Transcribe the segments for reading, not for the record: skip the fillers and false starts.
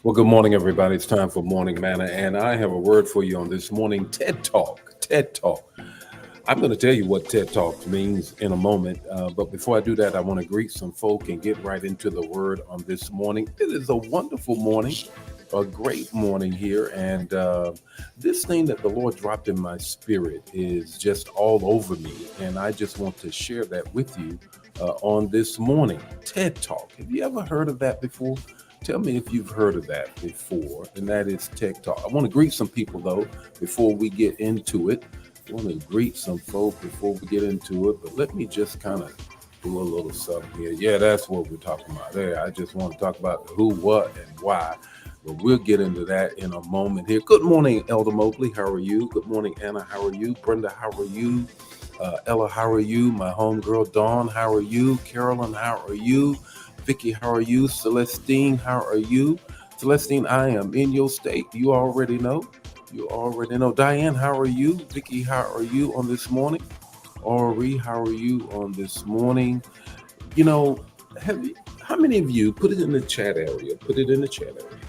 Well, good morning, everybody. It's time for Morning Manna, and I have a word for you on this morning. TED Talk. TED Talk. I'm going to tell you what TED Talk means in a moment, but before I do that, I want to greet some folk and get right into the word on this morning. It is a wonderful morning, a great morning here, and this thing that the Lord dropped in my spirit is just all over me, and I just want to share that with you on this morning. TED Talk. Have you ever heard of that before? Tell me if you've heard of that before, and that is TED Talk. I want to greet some people though before we get into it. I want to greet some folk before we get into it, but let me just kind of do a little something here. Yeah, that's what we're talking about there. I just want to talk about the who, what, and why. But we'll get into that in a moment here. Good morning, Elder Mobley. How are you? Good morning, Anna. How are you? Brenda, how are you? Ella, how are you? My homegirl, Dawn, how are you? Carolyn, how are you? Vicky, how are you? Celestine, how are you? Celestine, I am in your state. You already know. You already know. Diane, how are you? Vicky, how are you on this morning? Ori, how are you on this morning? You know, have you, how many of you put it in the chat area? Put it in the chat area.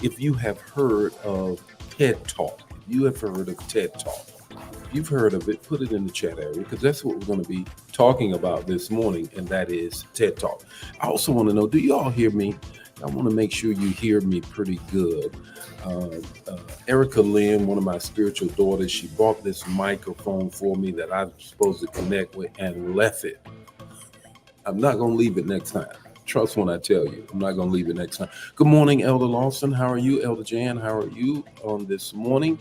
If you have heard of TED Talk, if you have heard of TED Talk, if you've heard of it, put it in the chat area because that's what we're going to be talking about this morning, and that is TED Talk. I also want to know, do you all hear me? I want to make sure you hear me pretty good. Erica Lynn, one of my spiritual daughters, she bought this microphone for me that I'm supposed to connect with and left it. I'm not going to leave it next time. Trust when I tell you, I'm not going to leave it next time. Good morning, Elder Lawson. How are you? Elder Jan, how are you on this morning?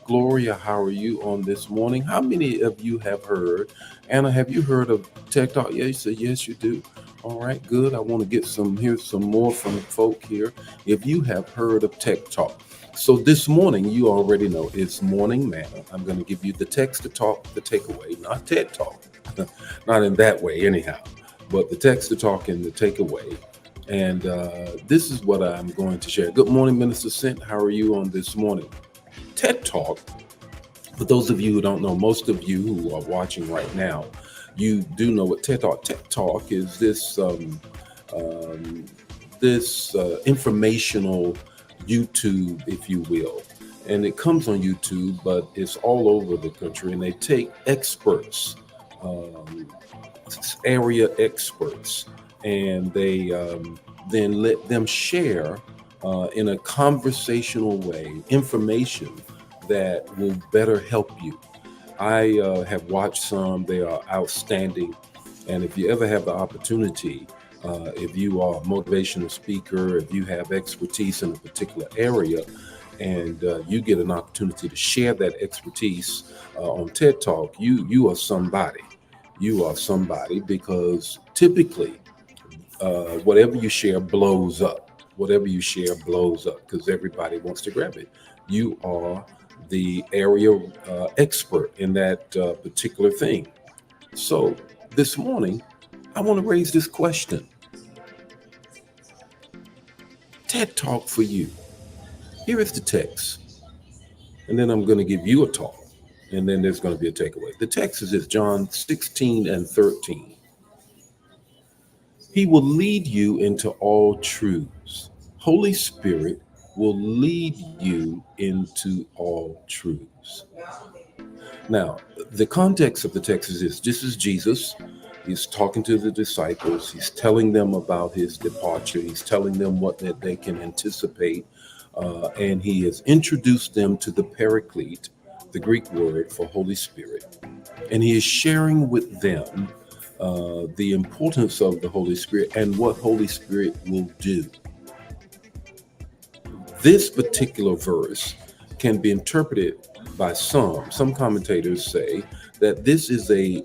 Gloria, how are you on this morning? How many of you have heard? Anna, have you heard of Tech Talk? Yeah, you said yes, you do. All right, good. I want to get here's some more from folk here. If you have heard of Tech Talk. So this morning, you already know it's Morning Manna. I'm going to give you the text to talk, the takeaway, not TED Talk. Not in that way, anyhow, but the text to talk and the takeaway. And this is what I'm going to share. Good morning, Minister Sint. How are you on this morning? TED Talk, for those of you who don't know, most of you who are watching right now, you do know what TED Talk. TED Talk is this informational YouTube, if you will, and it comes on YouTube, but it's all over the country, and they take experts, area experts, and they then let them share in a conversational way information that will better help you. I have watched some, they are outstanding. And if you ever have the opportunity, if you are a motivational speaker, if you have expertise in a particular area, and you get an opportunity to share that expertise on TED Talk, you are somebody. You are somebody because typically whatever you share blows up. Whatever you share blows up because everybody wants to grab it. You are the area expert in that particular thing. So this morning, I want to raise this question. TED Talk for you. Here is the text. And then I'm going to give you a talk. And then there's going to be a takeaway. The text is this, John 16 and 13. He will lead you into all truths. Holy Spirit will lead you into all truths. Now, the context of the text is this is Jesus. He's talking to the disciples. He's telling them about his departure. He's telling them what that they can anticipate. And he has introduced them to the Paraclete, the Greek word for Holy Spirit. And he is sharing with them the importance of the Holy Spirit and what Holy Spirit will do. This particular verse can be interpreted by some commentators say that this is a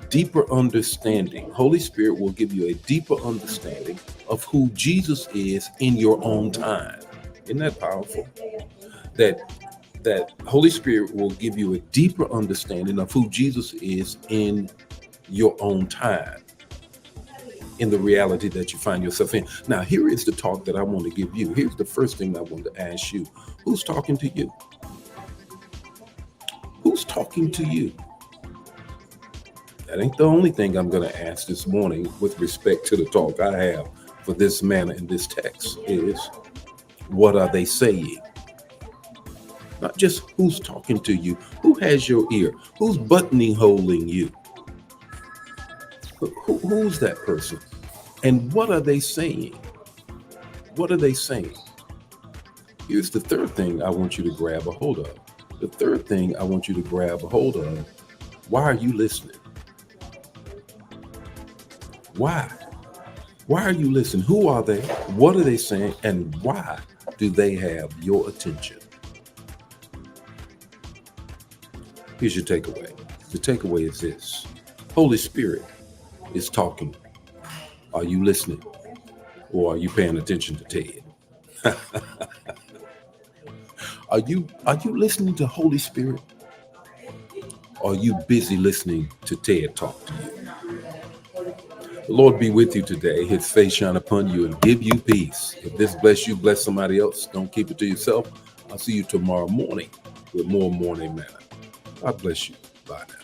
deeper understanding. Holy Spirit will give you a deeper understanding of who Jesus is in your own time. Isn't that powerful? That Holy Spirit will give you a deeper understanding of who Jesus is in your own time, in the reality that you find yourself in. Now, here is the talk that I want to give you. Here's the first thing I want to ask you. Who's talking to you? Who's talking to you? That ain't the only thing I'm going to ask this morning with respect to the talk I have for this manna in this text is, What are they saying? Not just who's talking to you, who has your ear, who's buttoning holding you, who's that person, and what are they saying? What are they saying? Here's the third thing I want you to grab a hold of. The third thing I want you to grab a hold of. Why are you listening? Why? Why are you listening? Who are they? What are they saying? And why do they have your attention? Here's your takeaway. The takeaway is this: Holy Spirit is talking. Are you listening? Or are you paying attention to Ted? Are you listening to Holy Spirit? Or are you busy listening to Ted talk to you? The Lord be with you today. His face shine upon you and give you peace. If this bless you, bless somebody else. Don't keep it to yourself. I'll see you tomorrow morning with more Morning Manna. God bless you. Bye now.